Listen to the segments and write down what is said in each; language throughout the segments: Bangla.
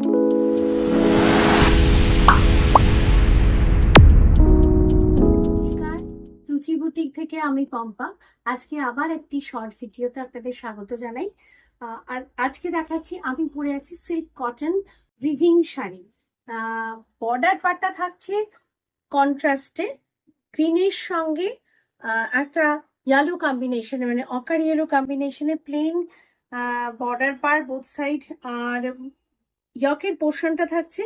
নমস্কার, রুচি বুটিক থেকে আমি পম্পা। আজকে আবার একটি শর্ট ভিডিওতে আপনাদের স্বাগত জানাই। আর আজকে দেখাচ্ছি আমি পরে আছি silk cotton weaving sari. Border পার্টটা থাকছে কন্ট্রাস্টে, গ্রিনের সঙ্গে একটা ইয়েলো কম্বিনেশনে, মানে অকার ইয়েলো কম্বিনেশনে প্লেন বর্ডার পার বোথ সাইড। আর ইয়কের পোর্শনটা থাকছে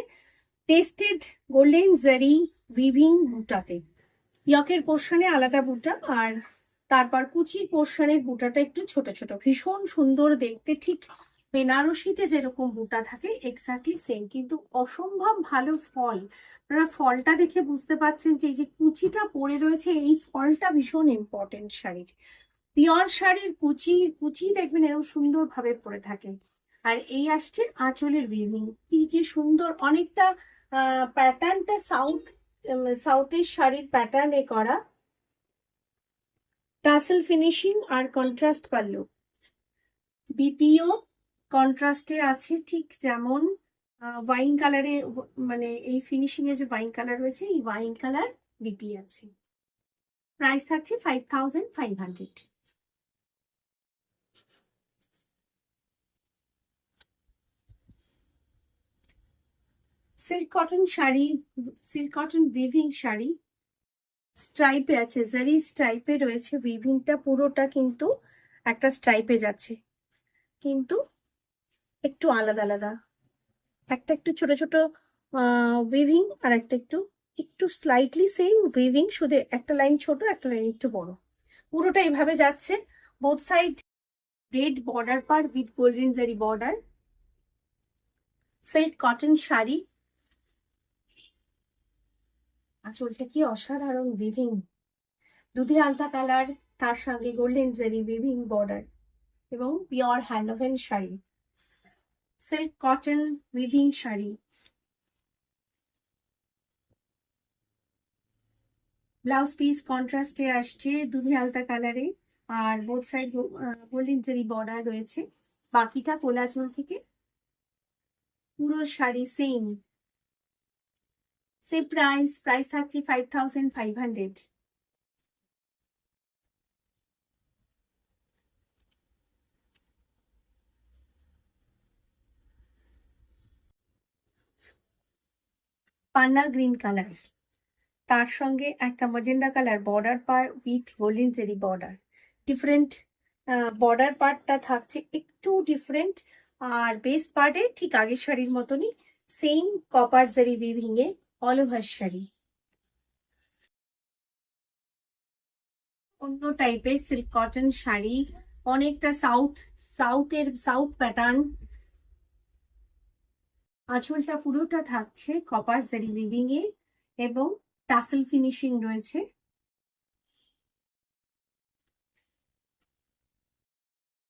টেস্টেড গোল্ডেন জারি উইভিং বুটাতে। ইয়কের পোর্শনে আলাদা বুটা, আর তারপর কুচির পোর্শনের বুটাটা একটু ছোট ছোট, ভীষণ সুন্দর দেখতে। ঠিক বেনারসিতে যেরকম বুটা থাকে এক্স্যাক্টলি সেম, কিন্তু অসম্ভব ভালো ফল। আপনারা ফলটা দেখে বুঝতে পারছেন যে এই যে কুচিটা পড়ে রয়েছে, এই ফলটা ভীষণ ইম্পর্টেন্ট শাড়ির। পিওর শাড়ির কুচি কুচি দেখবেন এরকম সুন্দর ভাবে পড়ে থাকে। আর এই আসছে আঁচলের উইভিং, কি যে সুন্দর, অনেকটা প্যাটার্নটা সাউথের শাড়ির প্যাটার্নে করা, টাসেল ফিনিশিং আর কন্ট্রাস্ট পাল্লু। বিপিও কন্ট্রাস্টে আছে, ঠিক যেমন ওয়াইন কালারে, মানে এই ফিনিশিং এ যে ওয়াইন কালার রয়েছে, এই ওয়াইন কালার বিপি আছে। প্রাইস থাকছে 5500। Silk cotton sari, silk cotton weaving sari স্ট্রাইপে আছে, জারি স্ট্রাইপে রয়েছে। উইভিংটা পুরোটা কিন্তু একটা স্ট্রাইপে যাচ্ছে, কিন্তু একটু আলাদা আলাদা। একটা একটু ছোট ছোট উইভিং, আর একটা একটু একটু স্লাইটলি সেম উইভিং, শুধু একটা লাইন ছোট একটা লাইন একটু বড়। পুরোটা এইভাবে যাচ্ছে, বোথ সাইড রেড বর্ডার পার with golden zari border. Silk cotton sari, আঁচলটা কি অসাধারণ উইভিং, দুধে আলতা কালার, তার সঙ্গে গোল্ডেন জারি উইভিং বর্ডার, এবং pure handwoven sari, silk cotton weaving sari. Blouse piece কন্ট্রাস্টে আসছে দুধে আলতা কালারে, আর both side golden zari border রয়েছে। বাকিটা কোলাচল থেকে পুরো শাড়ি সেম সেম প্রাইস থাকছে 5500। পান্না গ্রিন কালার, তার সঙ্গে একটা মজেন্ডা কালার বর্ডার পার with golden zari border. Different border পার্টটা থাকছে একটু ডিফারেন্ট, আর বেস পার্টে ঠিক আগের শাড়ির মতনই সেম কপার জেরি উইভিং এ অল ওভার শাড়ি। অন্য টাইপের সিল্ক কটন শাড়ি, অনেকটা সাউথ প্যাটার্ন। আঁচলটা পুরোটা থাকছে কপার জেরি উইভিং এ এবং টাসেল ফিনিশিং রয়েছে।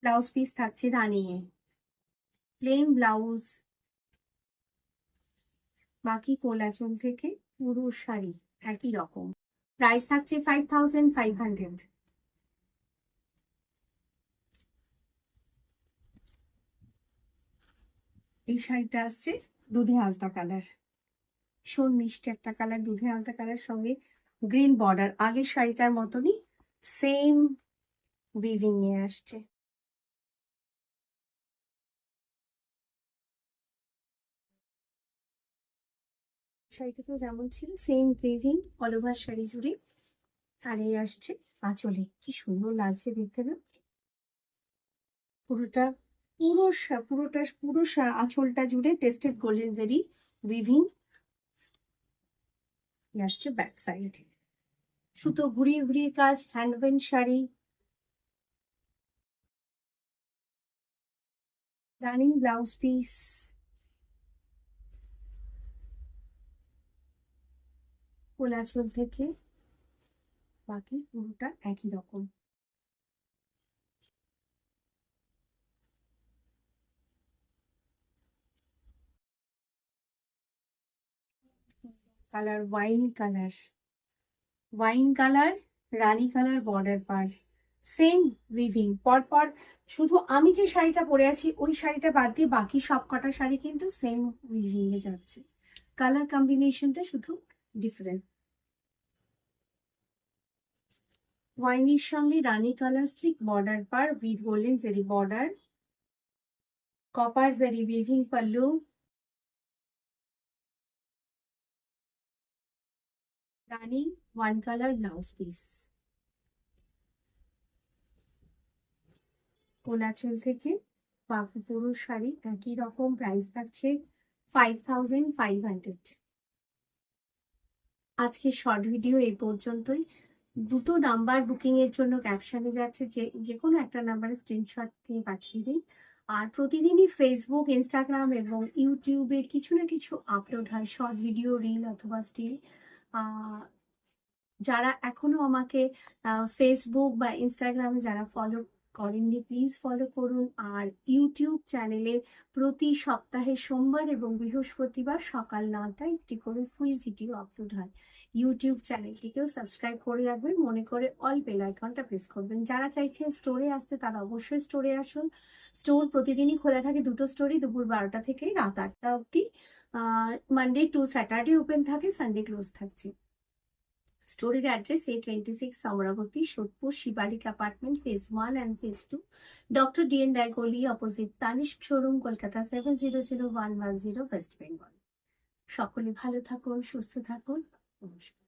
ব্লাউজ পিস থাকছে রানিয়ে, প্লেন ব্লাউজ, বাকি কোলাচল থেকে পুরো শাড়ি একই রকম। প্রাইস থাকছে 5500। এই শাড়িটা আসছে দুধে আলতা কালার, ভীষণ মিষ্টি একটা কালার, দুধে আলতা কালার সঙ্গে গ্রিন বর্ডার। আগের শাড়িটার মতনই সেম উইভিং এ আসছে। শাড়িটা তো যেমন ছিল same weaving all over sari জুড়ে। আর এই আসছে আঁচলে, কি সুন্দর লাগছে দেখতে না। পুরোটা আঁচলটা জুড়ে টেস্টেড গোল্ডেন জারি উইভিং। আসছে ব্যাক সাইড, সুতো ঘুরিয়ে ঘুরিয়ে কাজ, হ্যান্ডওয়েন sari, running blouse piece. Kolachal থেকে বাকি পুরোটা একই রকম। কালার ওয়াইন কালার, রানি কালার বর্ডার পার, সেম উইভিং পরপর। শুধু আমি যে শাড়িটা পরে আছি ওই শাড়িটা বাদ দিয়ে বাকি সব কটা শাড়ি কিন্তু সেম উইভিং এ যাচ্ছে, কালার কম্বিনেশনটা শুধু ডিফারেন্ট। ওয়াইনের সঙ্গে রানী কালার স্লিক বর্ডার পার with golden zari border, copper zari weaving pallu, rani one colour blouse piece. Kolachal থেকে বাকি পুরো শাড়ি একই রকম, প্রাইস থাকছে 5500। আজকে শর্ট ভিডিও এই পর্যন্তই। দুটো নাম্বার বুকিং এর জন্য ক্যাপশনে যাচ্ছে, যে কোনো একটা নাম্বারে স্ক্রিনশট দিয়ে পাঠিয়ে দিন। আর প্রতিদিনই ফেসবুক, ইনস্টাগ্রাম এবং ইউটিউবে কিছু না কিছু আপলোড হয়, শর্ট ভিডিও, রিল অথবা স্টিল। যারা এখনো আমাকে ফেসবুক বা ইনস্টাগ্রামে যারা ফলো করেননি প্লিজ ফলো করুন। আর ইউটিউব চ্যানেলে প্রতি সপ্তাহে সোমবার এবং বৃহস্পতিবার সকাল 9টায় একটি করে ফুল ভিডিও আপলোড হয়। ইউটিউব চ্যানেলটিকেও সাবস্ক্রাইব করে রাখবেন, মনে করে অল বেল আইকনটা প্রেস করবেন। যারা চাইছেন স্টোরে আসতে তারা অবশ্যই স্টোরে আসুন। স্টোর প্রতিদিনই খোলা থাকে, দুটো স্টোরই দুপুর 12টা থেকে রাত 8টা অবধি। মানডে টু স্যাটারডে ওপেন থাকে, সানডে ক্লোজ থাকছে। স্টোরের address A26 Amaravati, Sodepur, Shivalik apartment, phase 1 and phase 2, doctor DN Roy গলি, opposite Tanishq showroom, Kolkata 700110, West Bengal. সকলে ভালো থাকুন, সুস্থ থাকুন, নমস্কার।